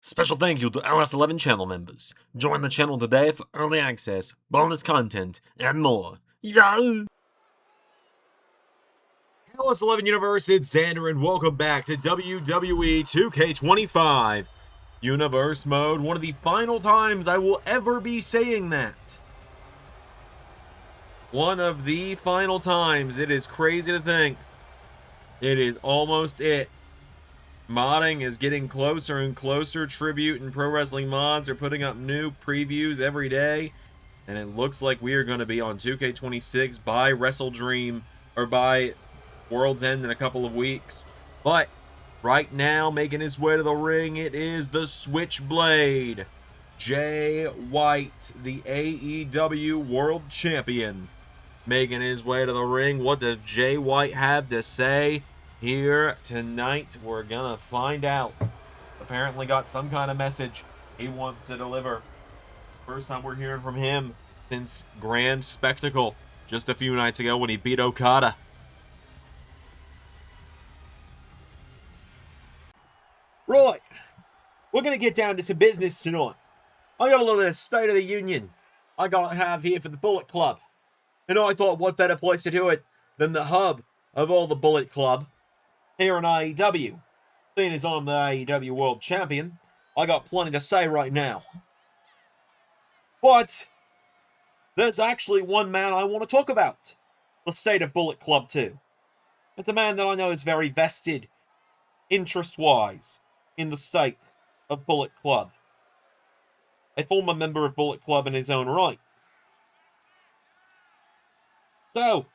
Special thank you to LS11 channel members. Join the channel today for early access, bonus content, and more. Yeah! LS11 Universe, it's Xander, and welcome back to WWE 2K25 Universe Mode. One of the final times I will ever be saying that. One of the final times. It is crazy to think. It is almost it. Modding is getting closer and closer. Tribute and Pro Wrestling Mods are putting up new previews every day. And it looks like we are going to be on 2K26 by WrestleDream, or by World's End in a couple of weeks. But right now, making his way to the ring, it is the Switchblade. Jay White, the AEW World Champion, making his way to the ring. What does Jay White have to say? Here tonight, we're gonna find out. Apparently got some kind of message he wants to deliver. First time we're hearing from him since Grand Spectacle just a few nights ago when he beat Okada. Right, we're gonna get down to some business tonight. I got a little bit of State of the Union I gotta have here for the Bullet Club. And I thought, what better place to do it than the hub of all the Bullet Club here in AEW. Seeing as I'm the AEW World Champion, I got plenty to say right now. But there's actually one man I want to talk about. The state of Bullet Club too. It's a man that I know is very vested, interest-wise, in the state of Bullet Club. A former member of Bullet Club in his own right. So,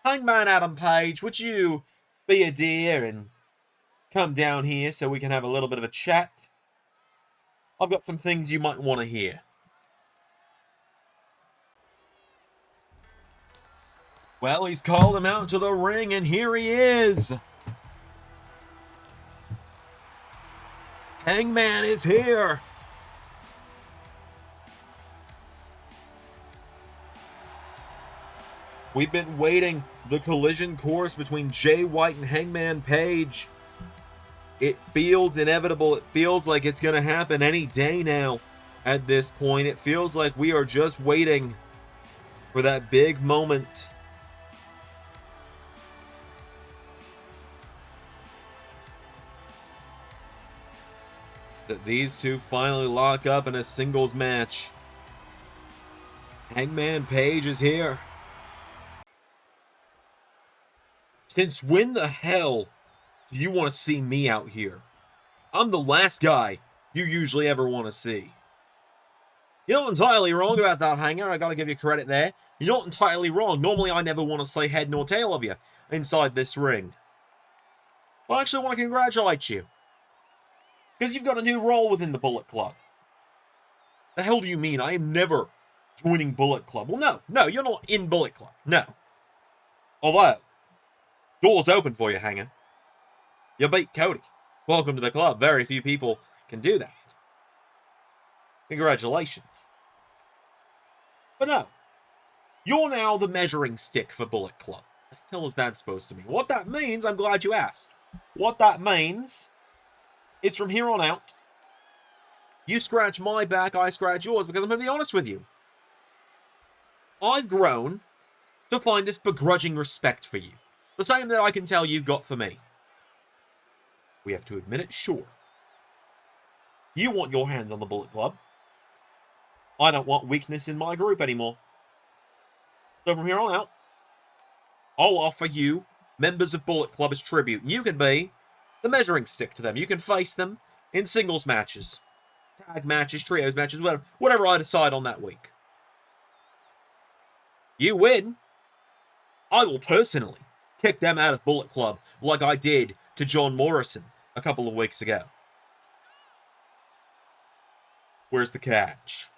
Hangman Adam Page, would you be a dear and come down here so we can have a little bit of a chat? I've got some things you might want to hear. Well, he's called him out to the ring, and here he is. Hangman is here. We've been waiting. The collision course between Jay White and Hangman Page. It feels inevitable. It feels like it's going to happen any day now at this point. It feels like we are just waiting for that big moment. That these two finally lock up in a singles match. Hangman Page is here. Since when the hell do you want to see me out here? I'm the last guy you usually ever want to see. You're not entirely wrong about that, Hanger. I gotta give you credit there. You're not entirely wrong. Normally, I never want to say head nor tail of you inside this ring. I actually want to congratulate you. Because you've got a new role within the Bullet Club. The hell do you mean? I am never joining Bullet Club. Well, no, you're not in Bullet Club. No. Although, doors open for you, Hanger. You beat Cody. Welcome to the club. Very few people can do that. Congratulations. But no. You're now the measuring stick for Bullet Club. What the hell is that supposed to mean? What that means, I'm glad you asked. What that means is from here on out, you scratch my back, I scratch yours, because I'm going to be honest with you. I've grown to find this begrudging respect for you. The same that I can tell you've got for me. We have to admit it, sure. You want your hands on the Bullet Club. I don't want weakness in my group anymore. So from here on out, I'll offer you members of Bullet Club as tribute. And you can be the measuring stick to them. You can face them in singles matches, tag matches, trios matches, whatever I decide on that week. You win, I will personally kick them out of Bullet Club like I did to John Morrison a couple of weeks ago. Where's the catch?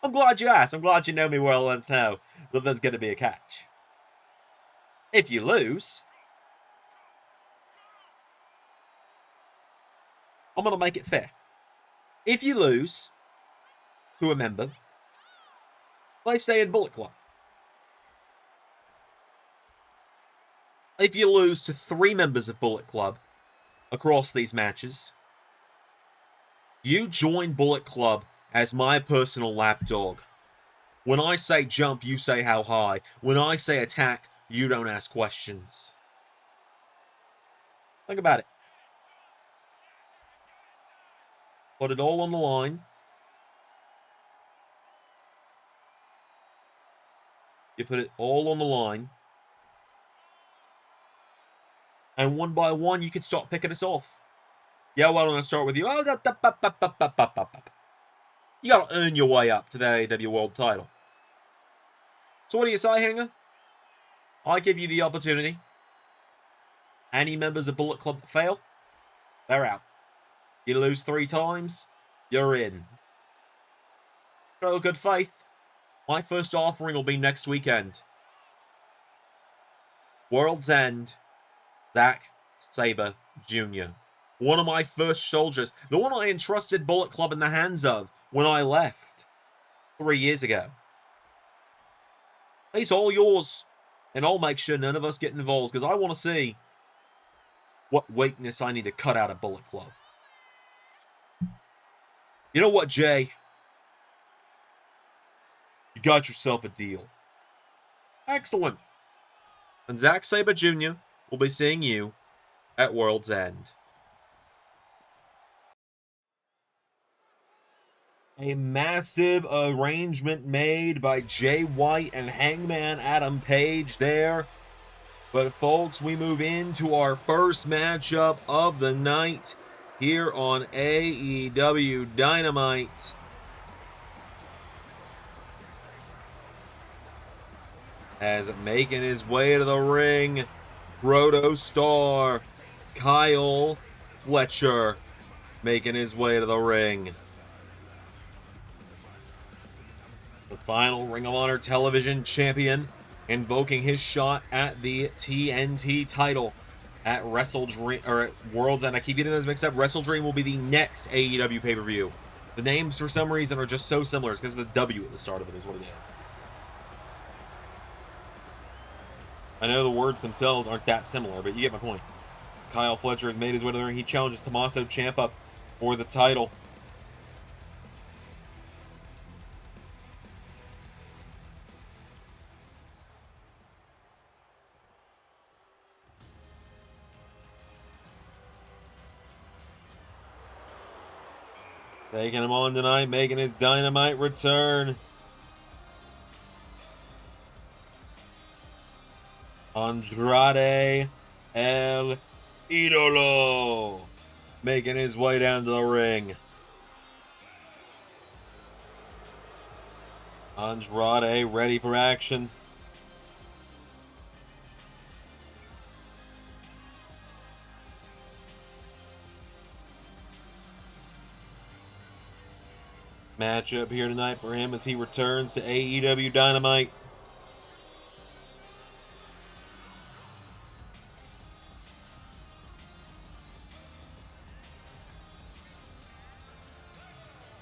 I'm glad you asked. I'm glad you know me well enough to know that there's going to be a catch. If you lose, I'm going to make it fair. If you lose to a member, they stay in Bullet Club. If you lose to 3 members of Bullet Club across these matches, You join Bullet Club as my personal lapdog. When I say jump, you say how high. When I say attack, you don't ask questions. Think about it. Put it all on the line. You put it all on the line. And one by one, you can start picking us off. Yeah, why don't I start with you? Oh, you got to earn your way up to the AEW World title. So what do you say, Hanger? I give you the opportunity. Any members of Bullet Club that fail, they're out. You lose 3 times, you're in. Show good faith. My first offering will be next weekend. World's End, Zack Sabre Jr. One of my first soldiers. The one I entrusted Bullet Club in the hands of when I left 3 years ago. He's all yours. And I'll make sure none of us get involved because I want to see what weakness I need to cut out of Bullet Club. You know what, Jay? You got yourself a deal. Excellent. And Zack Sabre Jr. will be seeing you at World's End. A massive arrangement made by Jay White and Hangman Adam Page there. But folks, we move into our first matchup of the night here on AEW Dynamite. As making his way to the ring, Proto Star Kyle Fletcher making his way to the ring. The final Ring of Honor Television Champion invoking his shot at the TNT title at WrestleDream, or at World's End. I keep getting those mixed up. WrestleDream will be the next AEW pay-per-view. The names, for some reason, are just so similar. It's because of the W at the start of it is what it is. I know the words themselves aren't that similar, but you get my point. Kyle Fletcher has made his way to the ring. He challenges Tommaso Ciampa for the title. Taking him on tonight, making his Dynamite return. Andrade El Idolo making his way down to the ring. Andrade ready for action. Matchup here tonight for him as he returns to AEW Dynamite.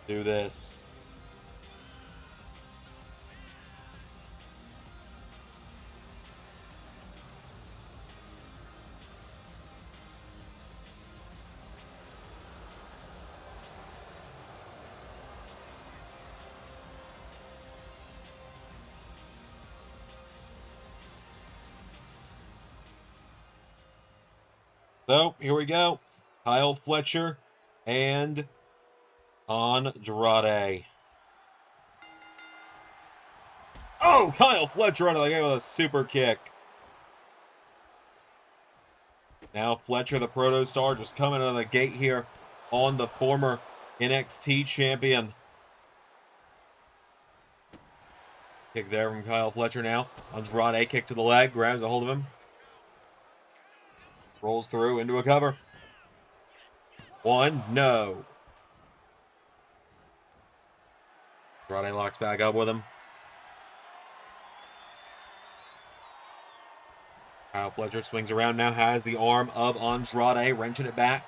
Do this. So, here we go. Kyle Fletcher and Andrade. Oh, Kyle Fletcher out of the game with a super kick. Now Fletcher, the Proto Star, just coming out of the gate here on the former NXT champion. Kick there from Kyle Fletcher now. Andrade kick to the leg, grabs a hold of him. Rolls through into a cover. One, no. Andrade locks back up with him. Kyle Fletcher swings around now, has the arm of Andrade, wrenching it back.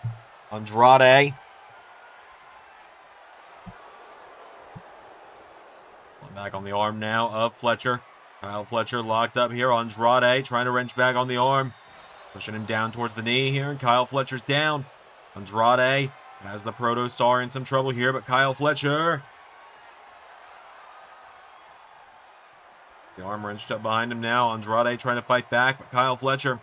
Andrade. Back on the arm now of Fletcher. Kyle Fletcher locked up here. Andrade trying to wrench back on the arm. Pushing him down towards the knee here, and Kyle Fletcher's down. Andrade Has the Proto Star in some trouble here, but Kyle Fletcher. The arm wrenched up behind him now. Andrade trying to fight back, but Kyle Fletcher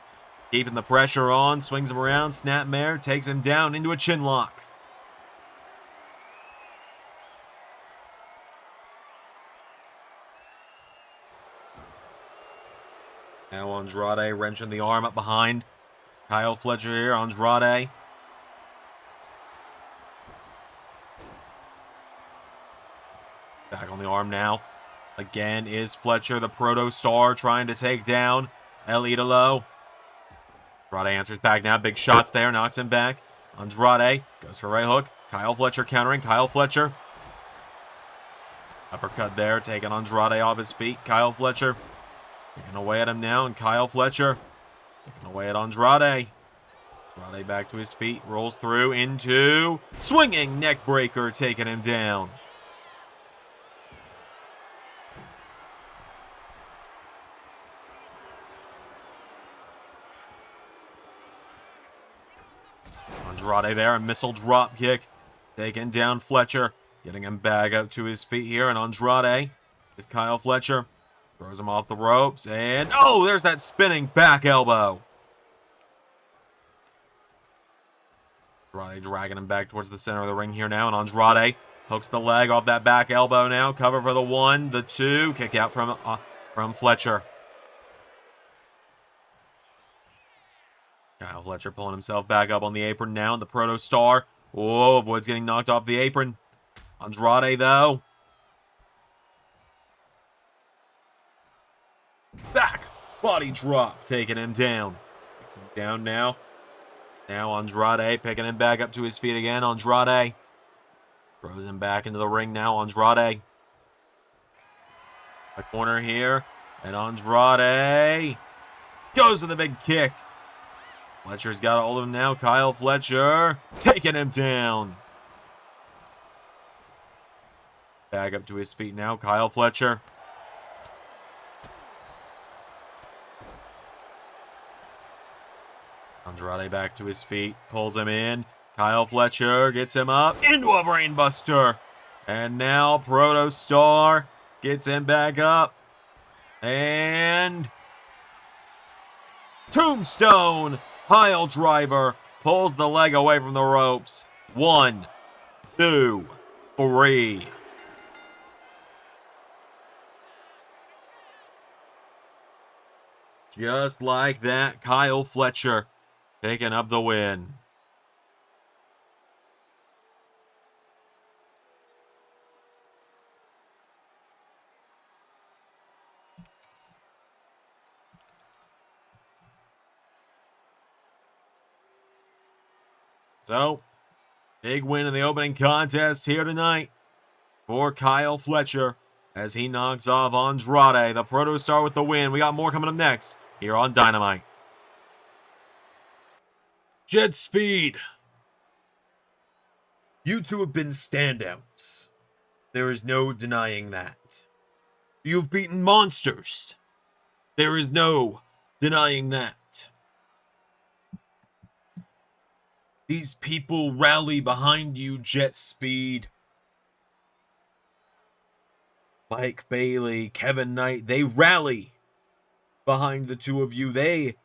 keeping the pressure on. Swings him around. Snapmare takes him down into a chin lock. Now Andrade wrenching the arm up behind. Kyle Fletcher here. Andrade. Back on the arm now. Again is Fletcher, the Proto Star, trying to take down El Idolo. Andrade answers back now. Big shots there. Knocks him back. Andrade goes for a right hook. Kyle Fletcher countering. Kyle Fletcher. Uppercut there. Taking Andrade off his feet. Kyle Fletcher picking away at him now. And Kyle Fletcher picking away at Andrade. Andrade back to his feet. Rolls through into swinging neck breaker. Taking him down. Andrade there, a missile drop kick. Taking down Fletcher. Getting him back up to his feet here. And Andrade is Kyle Fletcher. Throws him off the ropes. And, oh, there's that spinning back elbow. Andrade dragging him back towards the center of the ring here now. And Andrade hooks the leg off that back elbow now. Cover for the 1, the 2. Kick out from Fletcher. Kyle Fletcher pulling himself back up on the apron now. The Proto Star. Whoa, avoids getting knocked off the apron. Andrade, though. Back. Body drop. Taking him down. Takes him down now. Now Andrade picking him back up to his feet again. Andrade. Throws him back into the ring now. Andrade. A corner here. And Andrade goes to the big kick. Fletcher's got a hold of him now. Kyle Fletcher taking him down. Back up to his feet now. Kyle Fletcher. Andrade back to his feet. Pulls him in. Kyle Fletcher gets him up into a brainbuster. And now Proto Star gets him back up. And Tombstone. Pile driver pulls the leg away from the ropes. 1, 2, 3. Just like that, Kyle Fletcher picking up the win. So, big win in the opening contest here tonight for Kyle Fletcher as he knocks off Andrade, the Proto Star, with the win. We got more coming up next here on Dynamite. Jet Speed. You two have been standouts. There is no denying that. You've beaten monsters. There is no denying that. These people rally behind you, Jet Speed. Mike Bailey, Kevin Knight, they rally behind the two of you. They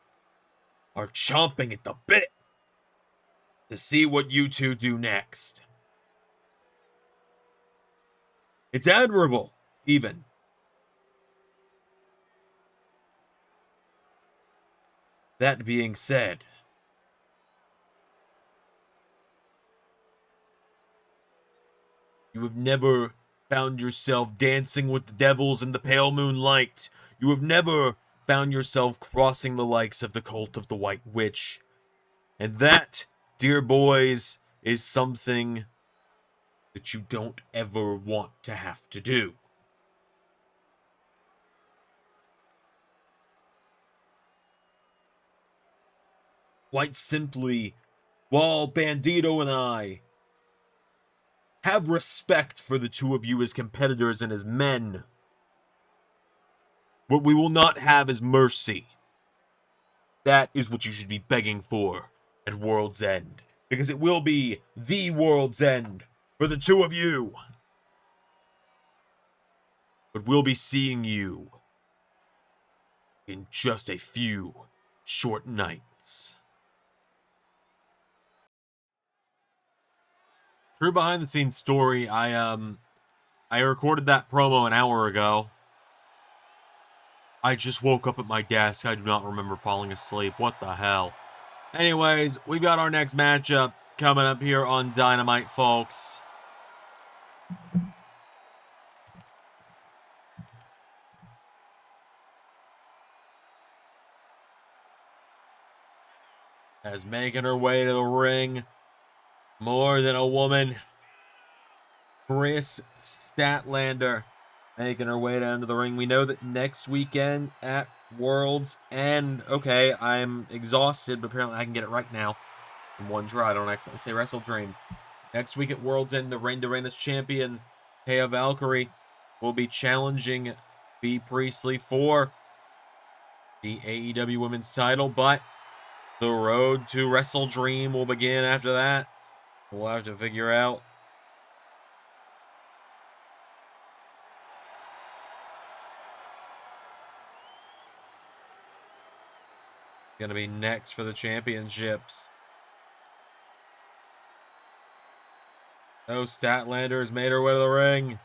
are chomping at the bit to see what you two do next. It's admirable, even. That being said, you have never found yourself dancing with the devils in the pale moonlight. You have never found yourself crossing the likes of the cult of the White Witch. And that, dear boys, is something that you don't ever want to have to do. Quite simply, while Bandito and I have respect for the two of you as competitors and as men, what we will not have is mercy. That is what you should be begging for at World's End. because it will be the world's end for the two of you. But we'll be seeing you in just a few short nights. True behind the scenes story, I recorded that promo an hour ago. I just woke up at my desk. I do not remember falling asleep. What the hell? Anyways, we've got our next matchup coming up here on Dynamite, folks. As making her way to the ring, more than a woman, Kris Statlander making her way down to the ring. We know that next weekend at World's End. Okay, I'm exhausted, but apparently I can get it right now in one try. I don't accidentally say Wrestle Dream. Next week at World's End, the Reign to Reign champion, Taya Valkyrie, will be challenging Bea Priestley for the AEW Women's title, but the road to Wrestle Dream will begin after that. We'll have to figure out gonna be next for the championships. Oh, Statlander has made her way to the ring.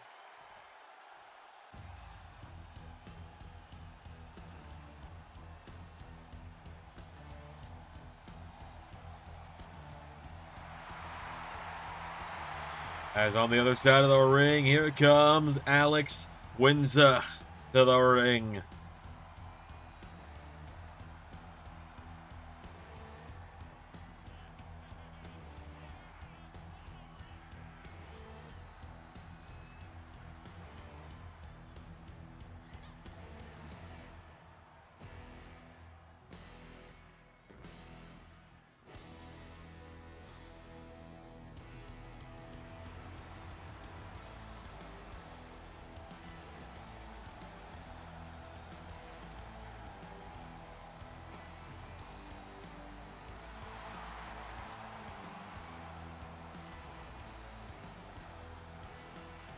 As on the other side of the ring, here comes Alex Windsor to the ring.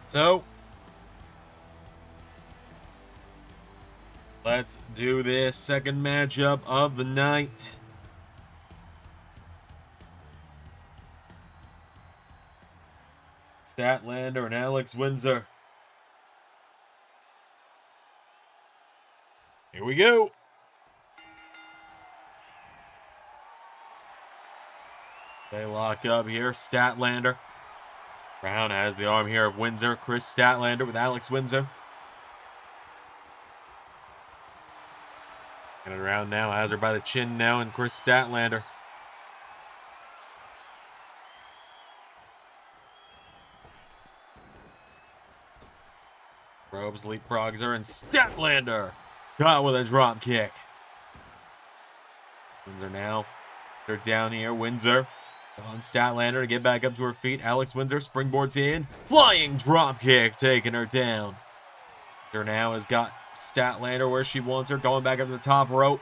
So, let's do this second matchup of the night. Statlander and Alex Windsor. Here we go. They lock up here. Statlander. Brown has the arm here of Windsor. Kris Statlander with Alex Windsor. And around now, has her by the chin now, and Kris Statlander. Probes leapfrogs her, and Statlander caught with a drop kick. Windsor now. They're down here. Windsor on Statlander to get back up to her feet. Alex Windsor springboards in. Flying drop kick, taking her down. Windsor now has got Statlander where she wants her. Going back up to the top rope.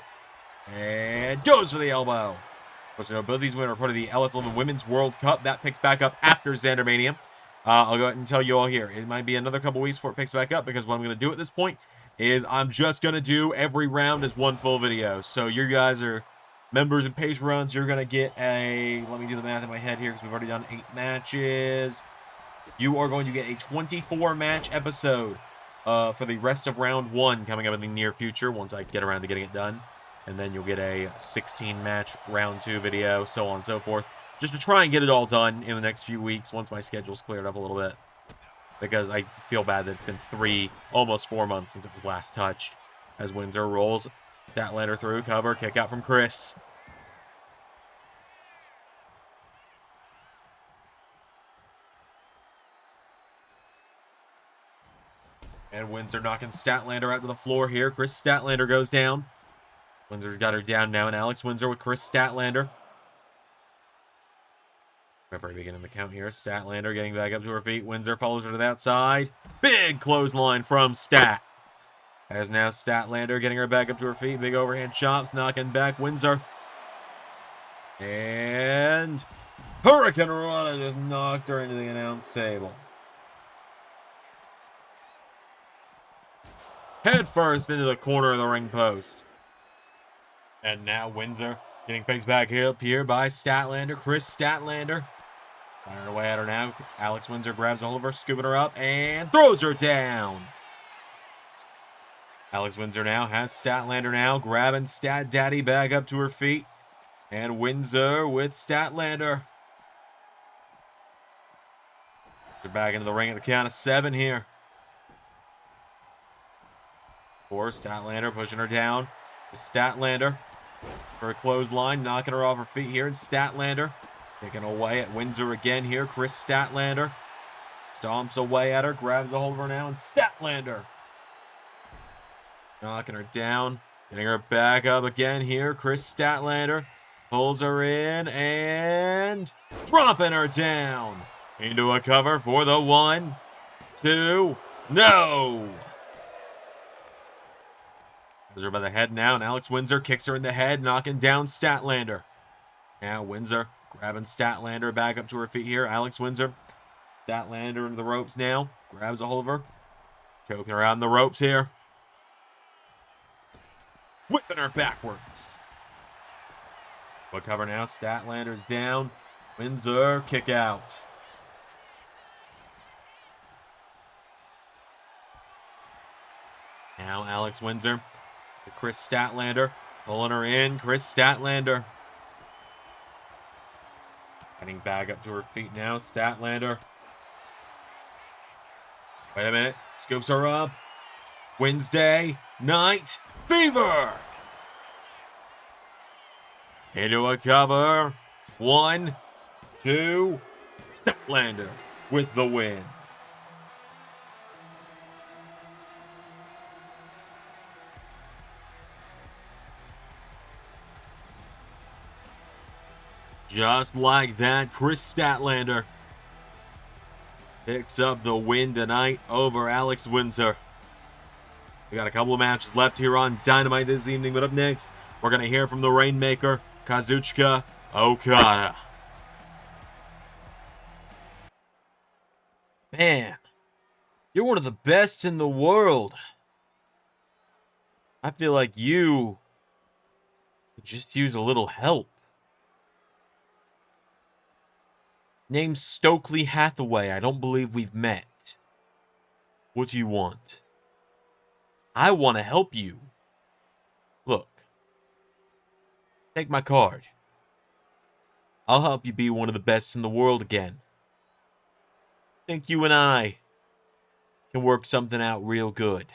And goes for the elbow. So both these women are part of the LS11 Women's World Cup. That picks back up after Xandermania. I'll go ahead and tell you all here. It might be another couple weeks before it picks back up, because what I'm going to do at this point is I'm just going to do every round as one full video. So you guys are members and Patreons. You're going to get a... Let me do the math in my head here, because we've already done 8 matches. You are going to get a 24-match episode for the rest of round 1 coming up in the near future once I get around to getting it done. And then you'll get a 16-match round 2 video, so on and so forth. Just to try and get it all done in the next few weeks once my schedule's cleared up a little bit. Because I feel bad that it's been 3, almost 4 months since it was last touched. As Windsor rolls Statlander through, cover, kick out from Kris. And Windsor knocking Statlander out to the floor here. Kris Statlander goes down. Windsor's got her down now, and Alex Windsor with Kris Statlander. Referee beginning the count here. Statlander getting back up to her feet. Windsor follows her to the outside. Big clothesline from Stat. As now Statlander getting her back up to her feet. Big overhand chops, knocking back Windsor. And Hurricane Rana just knocked her into the announce table. Head first into the corner of the ring post. And now Windsor getting picked back up here by Statlander. Kris Statlander. Firing away at her now. Alex Windsor grabs a hold of her, scooping her up, and throws her down. Alex Windsor now has Statlander now, grabbing Stat Daddy back up to her feet. And Windsor with Statlander. They're back into the ring at the count of 7 here. For Statlander, pushing her down. Statlander for a clothesline, knocking her off her feet here. And Statlander taking away at Windsor again here. Kris Statlander stomps away at her, grabs a hold of her now. And Statlander knocking her down, getting her back up again here. Kris Statlander pulls her in and dropping her down into a cover for the 1, 2, no! Has her by the head now, and Alex Windsor kicks her in the head, knocking down Statlander. Now Windsor grabbing Statlander back up to her feet here. Alex Windsor, Statlander into the ropes now, grabs a hold of her, choking her out in the ropes here. Whipping her backwards. Foot cover now. Statlander's down. Windsor kick out. Now Alex Windsor with Kris Statlander pulling her in. Kris Statlander getting back up to her feet now. Statlander. Wait a minute. Scoops her up. Wednesday Night Fever. Into a cover. 1, 2. Statlander with the win. Just like that, Kris Statlander picks up the win tonight over Alex Windsor. We got a couple of matches left here on Dynamite this evening, but up next, we're going to hear from the Rainmaker, Kazuchika Okada. Man, you're one of the best in the world. I feel like you could just use a little help. Name's Stokely Hathaway. I don't believe we've met. What do you want? I want to help you. Look. Take my card. I'll help you be one of the best in the world again. Think you and I can work something out real good.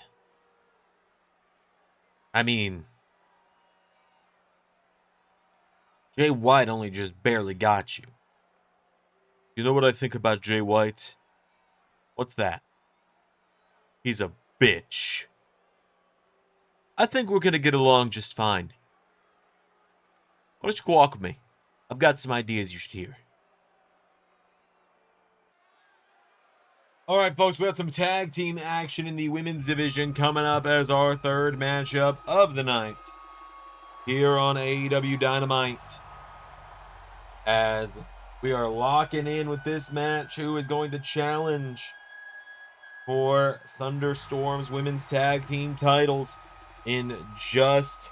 I mean, Jay White only just barely got you. You know what I think about Jay White? What's that? He's a bitch. I think we're gonna get along just fine. Why don't you walk with me? I've got some ideas you should hear. Alright, folks, we got some tag team action in the women's division coming up as our third matchup of the night here on AEW Dynamite. As we are locking in with this match, who is going to challenge for ThunderStorm's women's tag team titles in just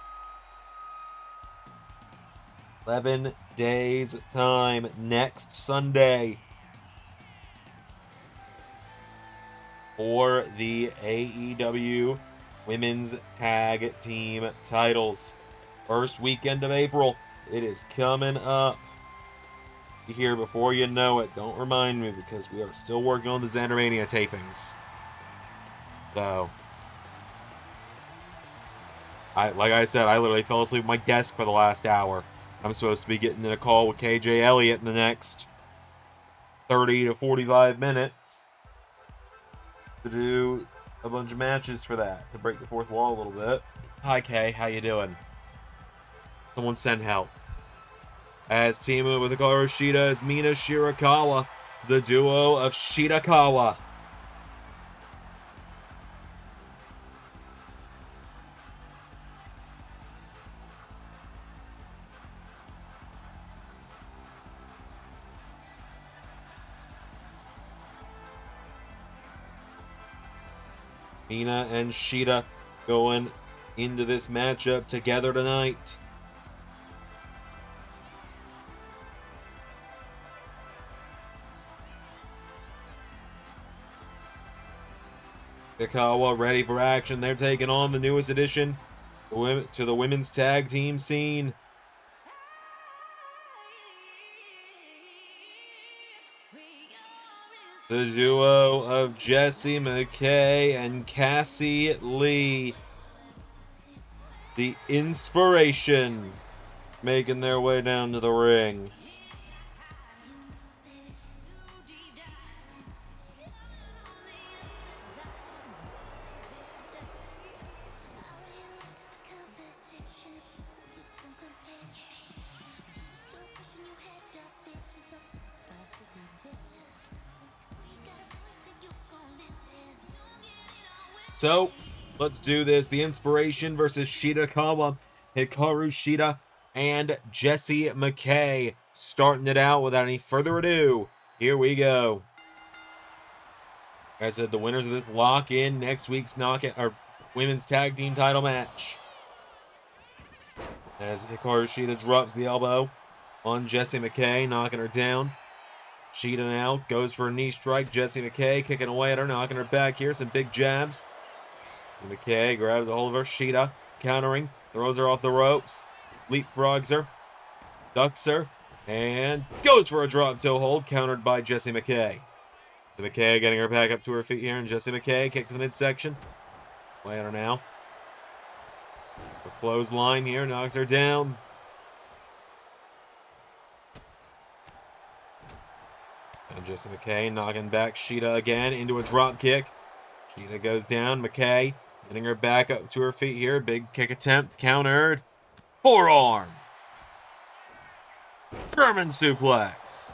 11 days' time, next Sunday, for the AEW women's tag team titles. First weekend of April. It is coming up. Here before you know it. Don't remind me because we are still working on the Xandermania tapings. So, like I said, I literally fell asleep at my desk for the last hour. I'm supposed to be getting in a call with KJ Elliott in the next 30 to 45 minutes to do a bunch of matches for that, to break the fourth wall a little bit. Hi Kay, how you doing? Someone send help. As team up with Hikaru Shida is Mina Shirakawa, the duo of Shirakawa. Mina and Shida going into this matchup together tonight. Ishikawa ready for action. They're taking on the newest addition to the women's tag team scene. The duo of Jessie McKay and Cassie Lee. The Inspiration making their way down to the ring. So, let's do this. The Inspiration versus Hikaru Shida, and Jessie McKay. Starting it out without any further ado. Here we go. Like I said, the winners of this lock in next week's women's tag team title match. As Hikaru Shida drops the elbow on Jessie McKay, knocking her down. Shida now goes for a knee strike. Jessie McKay kicking away at her, knocking her back here. Some big jabs. McKay grabs a hold of her. Shida countering, throws her off the ropes, leapfrogs her, ducks her, and goes for a drop toe hold, countered by Jessie McKay. So McKay getting her back up to her feet here, and Jessie McKay kick to the midsection. Way at her now. The clothesline here knocks her down. And Jessie McKay knocking back Shida again into a drop kick. Shida goes down. McKay getting her back up to her feet here. Big kick attempt. Countered. Forearm. German suplex.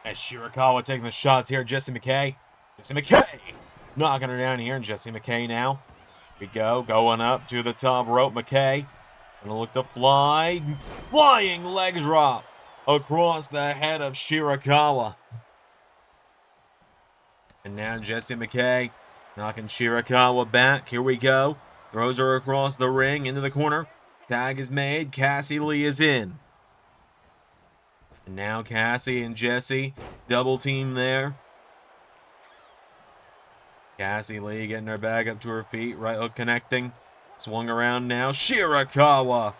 As Shirakawa taking the shots here. Jessie McKay. Jessie McKay knocking her down here. And Jessie McKay now. Here we go. Going up to the top rope. McKay. Gonna look to fly. Flying leg drop across the head of Shirakawa. And now Jessie McKay knocking Shirakawa back. Here we go. Throws her across the ring into the corner. Tag is made. Cassie Lee is in. And now Cassie and Jessie double team there. Cassie Lee getting her back up to her feet. Right hook connecting. Swung around now. Shirakawa.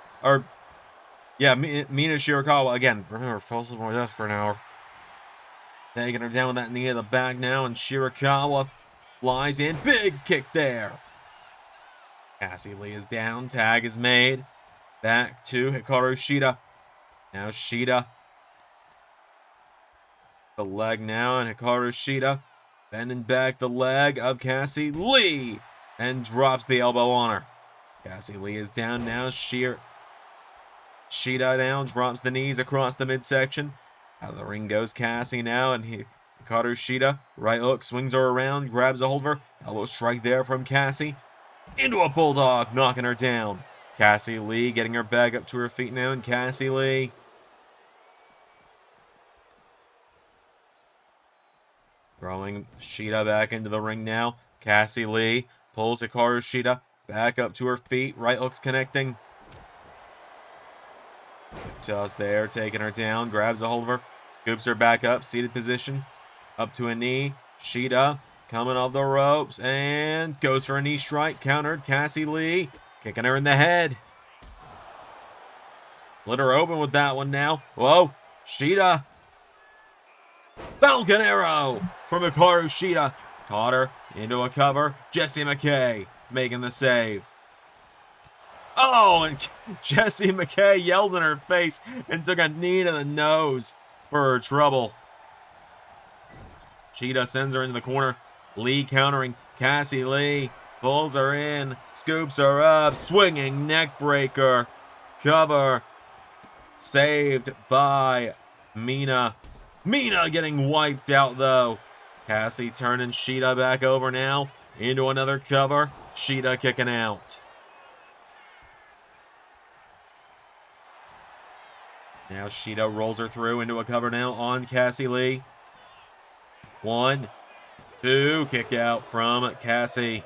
Mina Shirakawa. Again, remember, falls more desk for an hour. Taking her down with that knee to the back now. And Shirakawa flies in. Big kick there. Cassie Lee is down. Tag is made. Back to Hikaru Shida. Now Shida. The leg now. And Hikaru Shida bending back the leg of Cassie Lee. And drops the elbow on her. Cassie Lee is down now. Shida down, drops the knees across the midsection. Out of the ring goes Cassie now, and Hikaru Shida, right hook, swings her around, grabs a hold of her. Elbow strike there from Cassie. Into a bulldog, knocking her down. Cassie Lee getting her back up to her feet now, and Cassie Lee throwing Shida back into the ring now. Cassie Lee pulls Hikaru Shida back up to her feet. Right hook's connecting. Just there, taking her down. Grabs a hold of her. Scoops her back up. Seated position. Up to a knee. Shida coming off the ropes. And goes for a knee strike. Countered. Cassie Lee kicking her in the head. Let her open with that one now. Whoa. Shida. Falcon Arrow from Hikaru Shida. Caught her into a cover. Jessie McKay making the save. Oh, and Jessie McKay yelled in her face and took a knee to the nose for her trouble. Shida sends her into the corner. Lee countering. Cassie Lee pulls her in, scoops her up, swinging neck breaker. Cover. Saved by Mina. Mina getting wiped out though. Cassie turning Shida back over now. Into another cover. Shida kicking out. Now Shida rolls her through into a cover now on Cassie Lee. 1, 2, kick out from Cassie.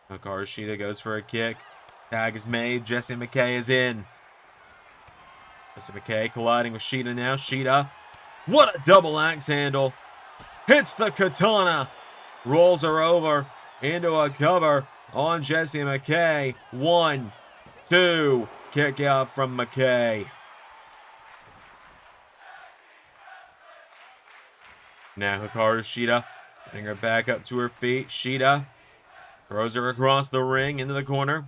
Hikaru Shida goes for a kick. Tag is made. Jessie McKay is in. Jessie McKay colliding with Shida now. Shida, what a double axe handle. Hits the katana. Rolls her over into a cover on Jessie McKay. 1, 2, kick out from McKay. Now Hikaru Shida getting her back up to her feet. Shida throws her across the ring into the corner.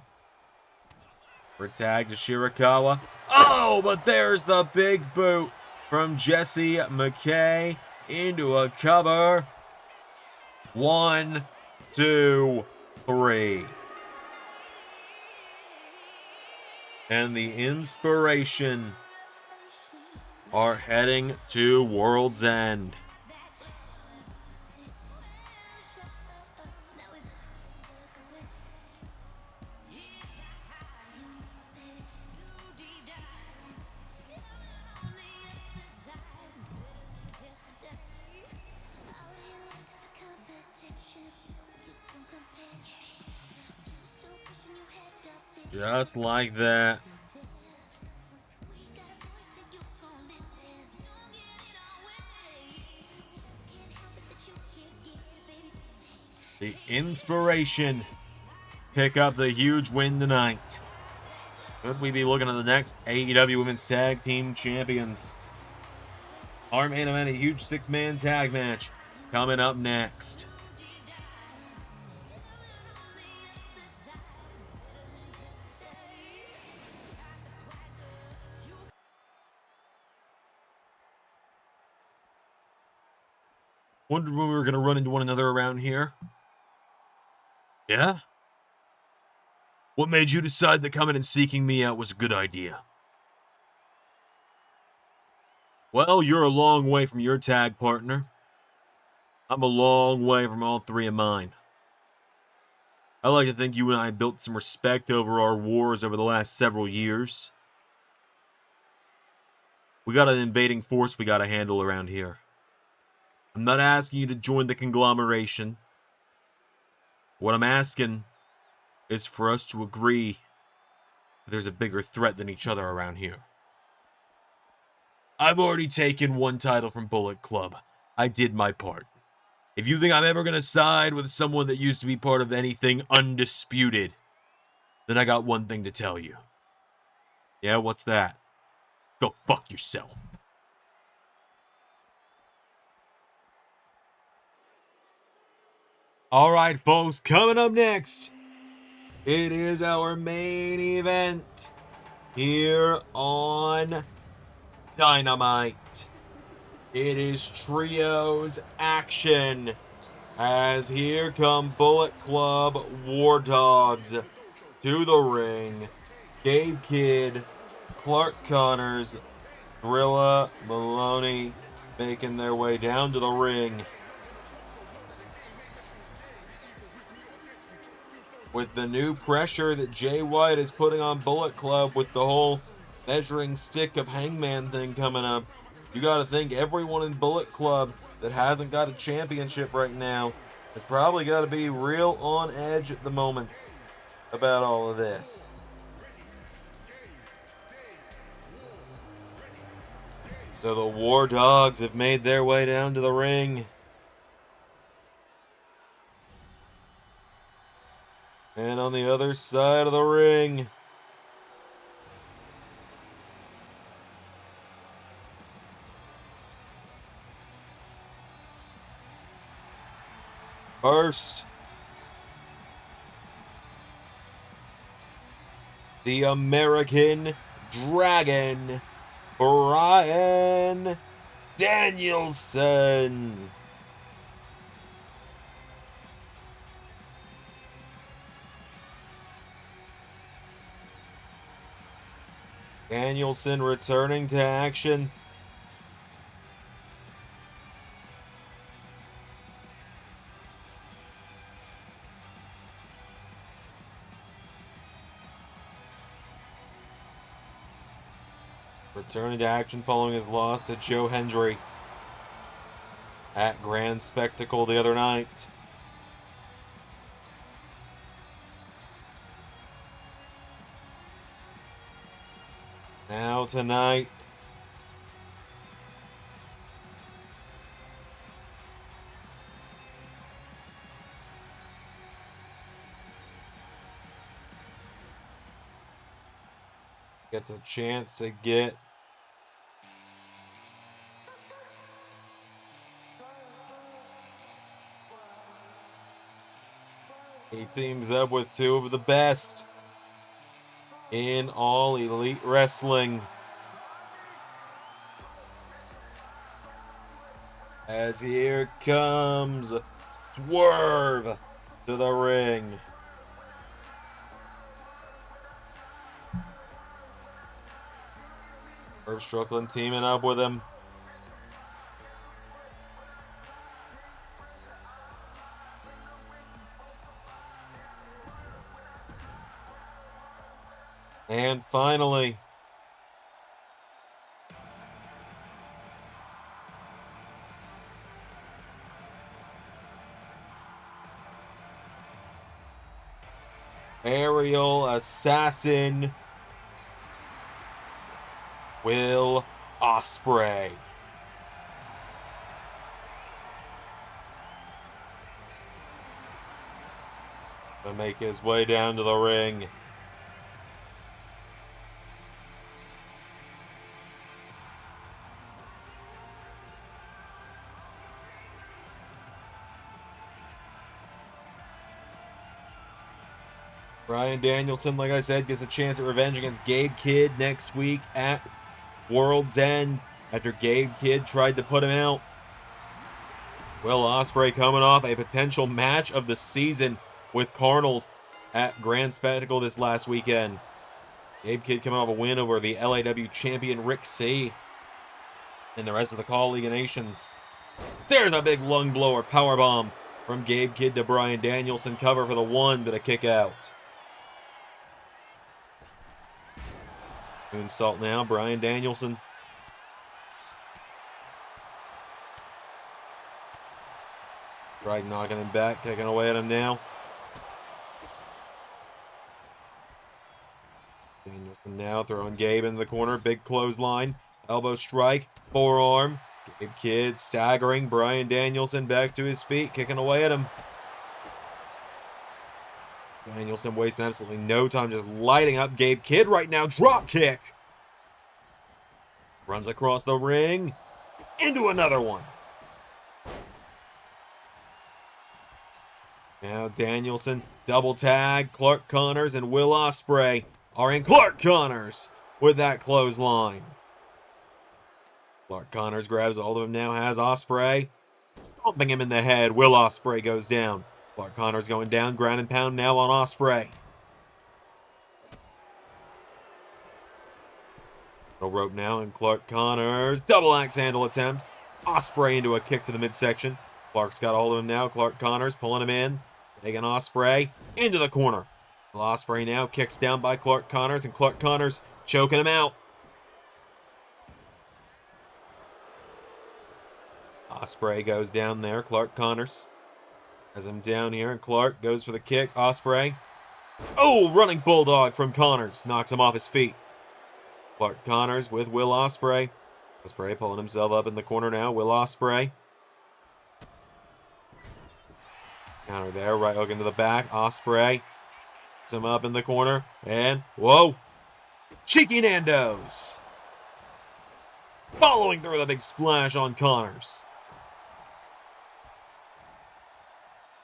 For tag to Shirakawa. Oh, but there's the big boot from Jessie McKay into a cover. 1, 2, 3. And the Inspiration are heading to World's End. Just like that. The Inspiration pick up the huge win tonight. Could we be looking at the next AEW Women's Tag Team Champions? Our main event, a huge 6-man tag match coming up next. Wondered when we were going to run into one another around here. Yeah? What made you decide that coming and seeking me out was a good idea? Well, you're a long way from your tag partner. I'm a long way from all three of mine. I like to think you and I built some respect over our wars over the last several years. We got an invading force we got to handle around here. I'm not asking you to join the conglomeration. What I'm asking is for us to agree that there's a bigger threat than each other around here. I've already taken one title from Bullet Club. I did my part. If you think I'm ever going to side with someone that used to be part of anything undisputed, then I got one thing to tell you. Yeah, what's that? Go fuck yourself. All right, folks, coming up next, it is our main event here on Dynamite. It is trios action, as here come Bullet Club War Dogs to the ring. Gabe Kidd, Clark Connors, Drilla Maloney making their way down to the ring. With the new pressure that Jay White is putting on Bullet Club with the whole measuring stick of Hangman thing coming up, you got to think everyone in Bullet Club that hasn't got a championship right now has probably got to be real on edge at the moment about all of this. So the War Dogs have made their way down to the ring. And on the other side of the ring, first, the American Dragon, Bryan Danielson. Danielson returning to action. Returning to action following his loss to Joe Hendry at Grand Spectacle the other night. Now tonight, gets a chance to get he teams up with two of the best in all elite wrestling. As here comes Swerve to the ring. Swerve Strickland teaming up with him. And finally, aerial assassin Will Ospreay. To make his way down to the ring. Bryan Danielson, like I said, gets a chance at revenge against Gabe Kidd next week at World's End after Gabe Kidd tried to put him out. Will Ospreay coming off a potential match of the season with Carnold at Grand Spectacle this last weekend. Gabe Kidd coming off a win over the LAW champion Rick C. and the rest of the Call League of Nations. There's a big lung blower powerbomb from Gabe Kidd to Bryan Danielson. Cover for the one, but a kick out. Moonsault now, Bryan Danielson. Tried knocking him back, taking away at him now. Danielson now throwing Gabe into the corner. Big clothesline. Elbow strike. Forearm. Gabe Kidd staggering. Bryan Danielson back to his feet, kicking away at him. Danielson wasting absolutely no time, just lighting up Gabe Kidd right now. Drop kick. Runs across the ring. Into another one. Now Danielson, double tag. Clark Connors and Will Ospreay are in. Clark Connors with that clothesline. Clark Connors grabs all of them now, has Ospreay. Stomping him in the head. Will Ospreay goes down. Clark Connors going down, ground and pound now on Ospreay. No rope now, and Clark Connors, double axe handle attempt. Ospreay into a kick to the midsection. Clark's got hold of him now. Clark Connors pulling him in. Taking Ospreay into the corner. Ospreay now kicked down by Clark Connors, and Clark Connors choking him out. Ospreay goes down there. Clark Connors has him down here, and Clark goes for the kick. Ospreay. Oh, running bulldog from Connors. Knocks him off his feet. Clark Connors with Will Ospreay. Ospreay pulling himself up in the corner now. Will Ospreay. Counter there. Right hook into the back. Ospreay. Puts him up in the corner. And, whoa. Cheeky Nando's. Following through with a big splash on Connors.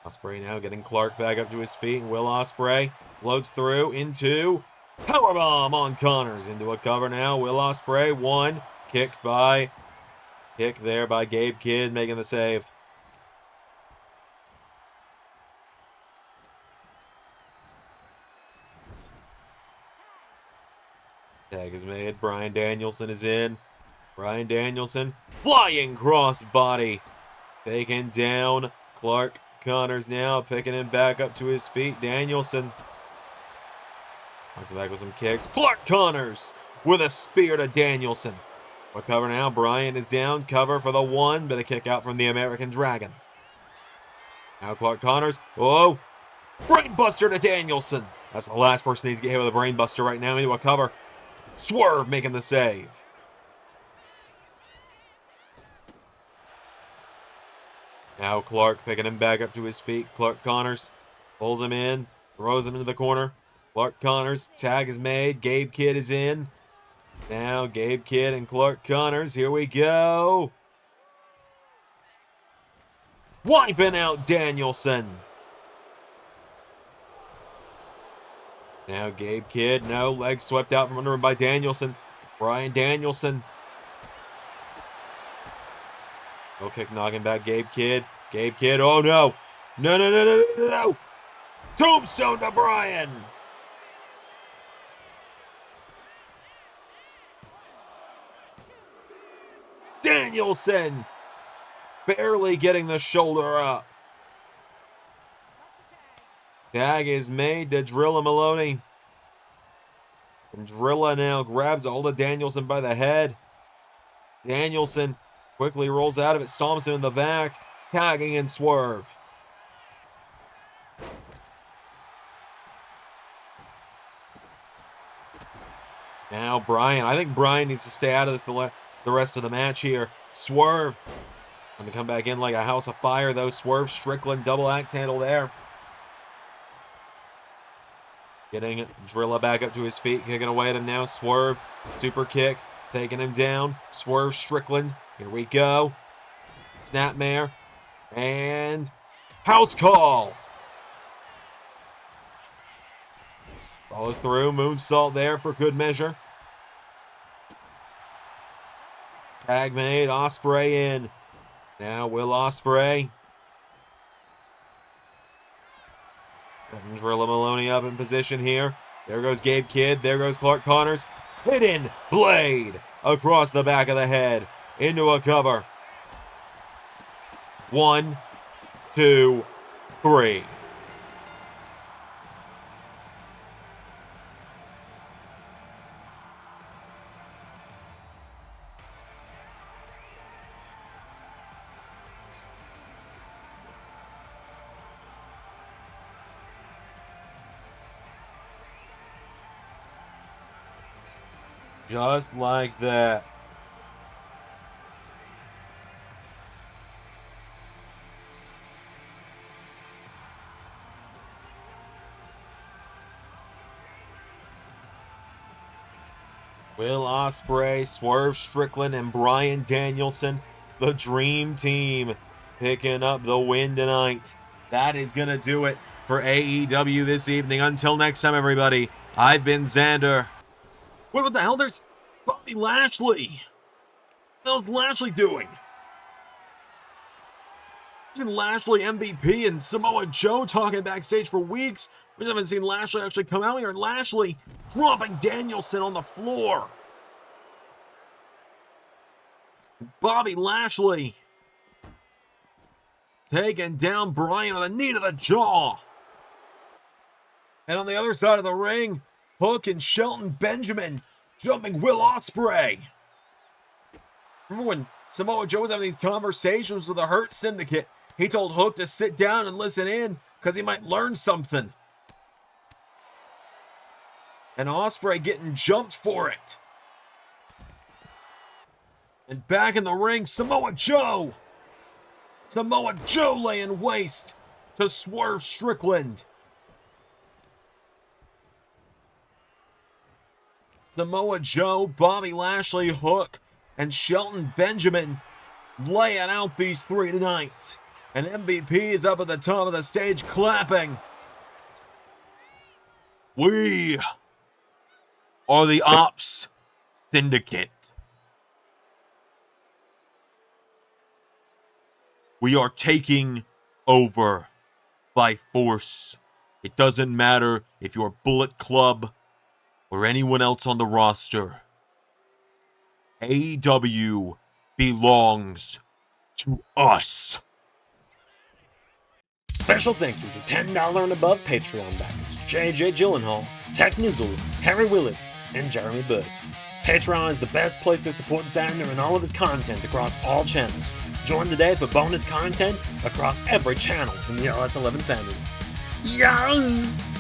Ospreay now getting Clark back up to his feet. And Will Ospreay floats through into powerbomb on Connors. Into a cover now. Will Ospreay, one. Kick there by Gabe Kidd, making the save. Tag is made. Bryan Danielson is in. Bryan Danielson, flying crossbody. Taking down Clark Connors now, picking him back up to his feet. Danielson knocks him back with some kicks. Clark Connors with a spear to Danielson. What cover now? Bryan is down. Cover for the 1, but a kick out from the American Dragon. Now Clark Connors. Whoa. Brainbuster to Danielson. That's the last person needs to get hit with a brainbuster right now into a cover. Swerve making the save. Now Clark picking him back up to his feet. Clark Connors pulls him in, throws him into the corner. Clark Connors, tag is made. Gabe Kidd is in. Now Gabe Kidd and Clark Connors. Here we go. Wiping out Danielson. Now Gabe Kidd, no, leg swept out from under him by Danielson. Bryan Danielson. No kick knocking back Gabe Kidd. Gabe Kidd, oh no. No, no, no, no, no, no. Tombstone to Bryan. Danielson barely getting the shoulder up. Tag is made to Drilla Maloney. And Drilla now grabs a hold of Danielson by the head. Danielson quickly rolls out of it, stomps him in the back, tagging in Swerve. Now Bryan. I think Bryan needs to stay out of this the rest of the match here. Swerve going to come back in like a house of fire, though. Swerve Strickland, double axe handle there. Getting Drilla back up to his feet, kicking away at him now. Swerve, super kick, taking him down. Swerve Strickland, here we go. Snapmare, and house call. Follows through, moonsault there for good measure. Tag made, Ospreay in. Now Will Ospreay. Setting Drilla Maloney up in position here. There goes Gabe Kidd. There goes Clark Connors. Hidden blade across the back of the head. Into a cover. 1, 2, 3. Just like that. Will Ospreay, Swerve Strickland, and Bryan Danielson, the Dream Team, picking up the win tonight. That is going to do it for AEW this evening. Until next time, everybody, I've been Xander. Wait, what the hell? There's Bobby Lashley. What was Lashley doing? Lashley, MVP, and Samoa Joe talking backstage for weeks. We just haven't seen Lashley actually come out here. And Lashley dropping Danielson on the floor. Bobby Lashley taking down Bryan on the knee to the jaw. And on the other side of the ring, Hook and Shelton Benjamin jumping Will Ospreay. Remember when Samoa Joe was having these conversations with the Hurt Syndicate? He told Hook to sit down and listen in because he might learn something. And Ospreay getting jumped for it. And back in the ring, Samoa Joe. Samoa Joe laying waste to Swerve Strickland. Samoa Joe, Bobby Lashley, Hook, and Shelton Benjamin laying out these three tonight. And MVP is up at the top of the stage clapping. We are the Ops Syndicate. We are taking over by force. It doesn't matter if you're Bullet Club or anyone else on the roster. AEW belongs to us. Special thank you to $10 and above Patreon backers JJ Gyllenhaal, Tech Nizzle, Harry Willetts, and Jeremy Burt. Patreon is the best place to support Xander and all of his content across all channels. Join today for bonus content across every channel in the LS11 family. Yeah!